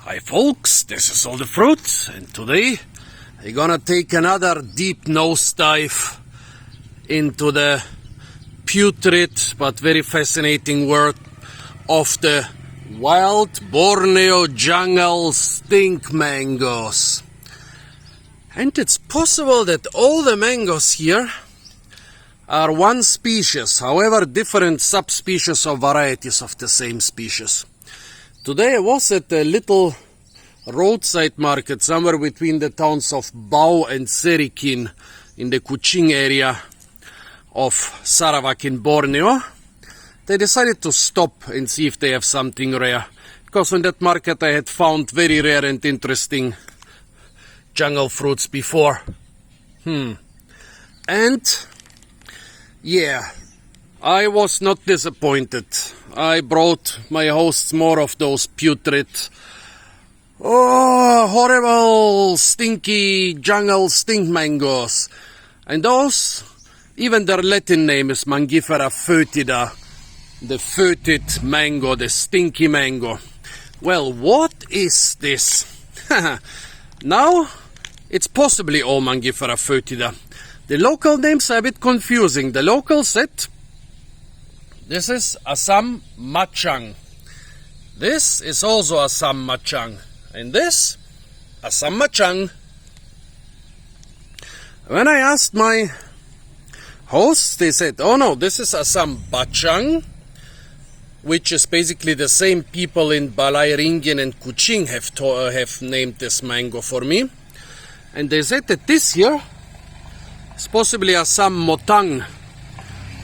Hi folks, this is All the Fruit, and today we're gonna take another deep nosedive into the putrid but very fascinating world of the wild Borneo jungle stink mangoes. And it's possible that all the mangoes here are one species, however different subspecies or varieties of the same species. Today I was at a little roadside market somewhere between the towns of Bau and Serikin in the Kuching area of Sarawak in Borneo. They decided to stop and see if they have something rare, because in that market I had found very rare and interesting jungle fruits before. And yeah, I was not disappointed. I brought my hosts more of those putrid, horrible, stinky jungle stink mangoes. And those, even their Latin name is Mangifera foetida, the foetid mango, the stinky mango. Well, what is this? Now, it's possibly all Mangifera foetida. The local names are a bit confusing. The locals said this is Asam bacang. This is also Asam bacang. And this, Asam bacang. When I asked my hosts, they said, oh no, this is Asam bacang, which is basically the same people in Balai Ringin and Kuching have named this mango for me. And they said that this here is possibly Asam motang,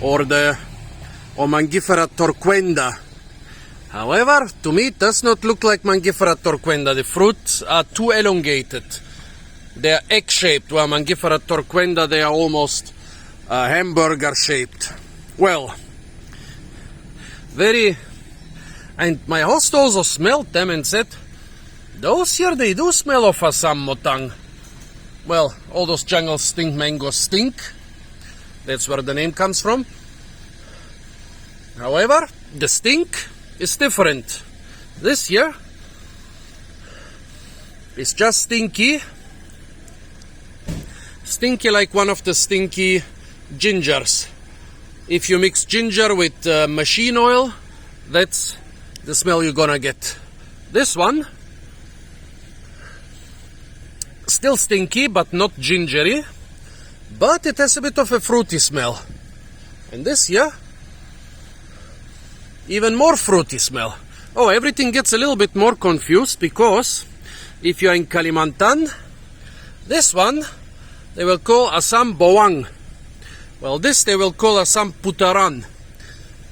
or Mangifera torquenda. However, to me it does not look like Mangifera torquenda. The fruits are too elongated. They are egg-shaped, while Mangifera torquenda, they are almost hamburger-shaped. Well, and my host also smelled them and said, those here, they do smell of Asam motang. Well, all those jungle stink mangoes stink. That's where the name comes from. However, the stink is different. This here is just stinky. Stinky like one of the stinky gingers. If you mix ginger with machine oil, that's the smell you're gonna get. This one, still stinky but not gingery, but it has a bit of a fruity smell. And this here, even more fruity smell. Oh, everything gets a little bit more confused, because if you're in Kalimantan, this one they will call Asam bowang. Well, this they will call Asam putaran.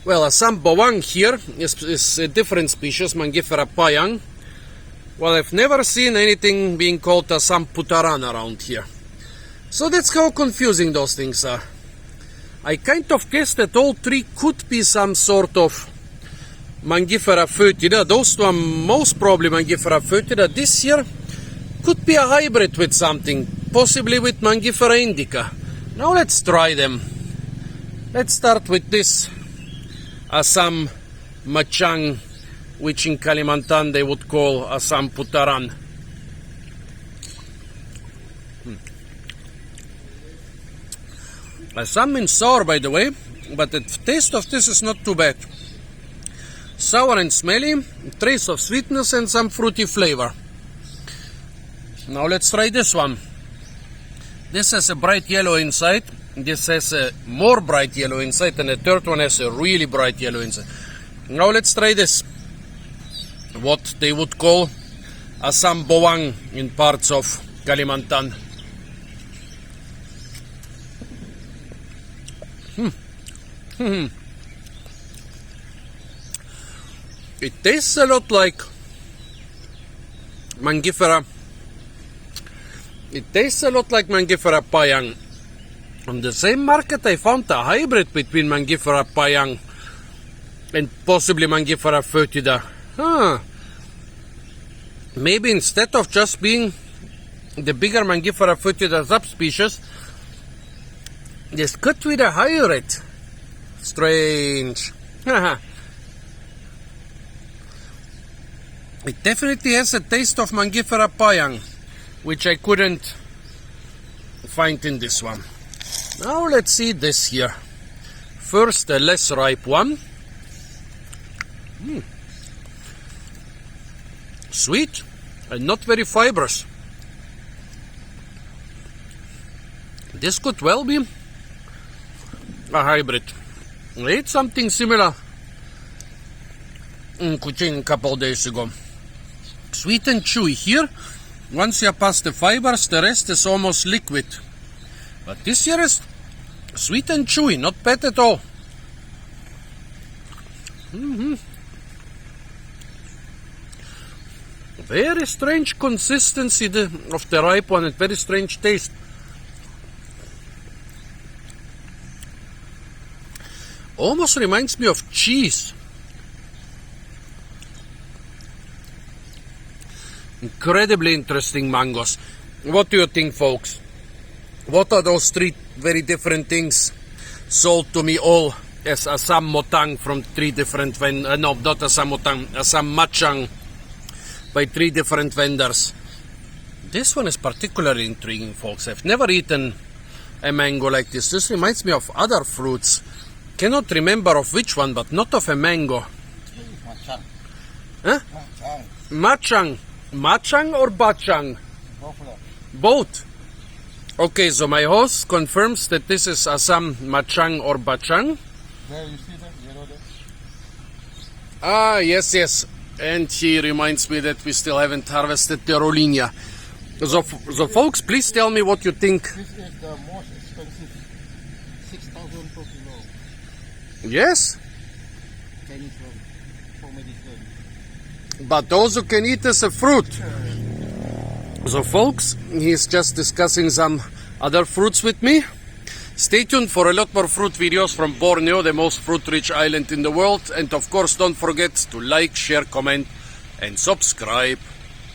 Well, Asam bowang here is a different species, Mangifera payang. Well, I've never seen anything being called Asam putaran around here. So that's how confusing those things are. I kind of guess that all three could be some sort of Mangifera foetida. Those two are most probably Mangifera foetida. This here could be a hybrid with something, possibly with Mangifera indica. Now let's try them. Let's start with this Asam bacang, which in Kalimantan they would call Asam putaran. Asam means sour, by the way, but the taste of this is not too bad. Sour and smelly, trace of sweetness and some fruity flavor. Now let's try this one. This has a bright yellow inside. This has a more bright yellow inside, and the third one has a really bright yellow inside. Now let's try this. What they would call Asam bowang in parts of Kalimantan. It tastes a lot like Mangifera. It tastes a lot like Mangifera payang. On the same market I found a hybrid between Mangifera payang and possibly Mangifera foetida. Maybe instead of just being the bigger Mangifera foetida subspecies, this could be the hybrid. Strange. It definitely has a taste of Mangifera payang, which I couldn't find in this one. Now let's see this here. First, the less ripe one. Sweet and not very fibrous. This could well be a hybrid. I ate something similar in Kuching a couple of days ago. Sweet and chewy here. Once you pass the fibers, the rest is almost liquid. But this here is sweet and chewy, not bad at all. Very strange consistency of the ripe one, and very strange taste. Almost reminds me of cheese. Incredibly interesting mangoes. What do you think, folks? What are those three very different things sold to me all as Asam motang from three different vendors? No, not Asam motang, Asam machang by three different vendors. This one is particularly intriguing, folks. I've never eaten a mango like this. This reminds me of other fruits. Cannot remember of which one, but not of a mango. Bacang. Huh? Bacang. Machang. Machang or bacang? Both. Okay, so my host confirms that this is Asam machang or bacang. There, you see them? You know them? Ah, yes. And he reminds me that we still haven't harvested the Rolinia. So folks, please tell me what you think. This is the most expensive. 6,000 per kilo. Yes? Chinese one. For medicine. But those who can eat as a fruit. So folks, he's just discussing some other fruits with me. Stay tuned for a lot more fruit videos from Borneo, the most fruit-rich island in the world. And of course, don't forget to like, share, comment, and subscribe.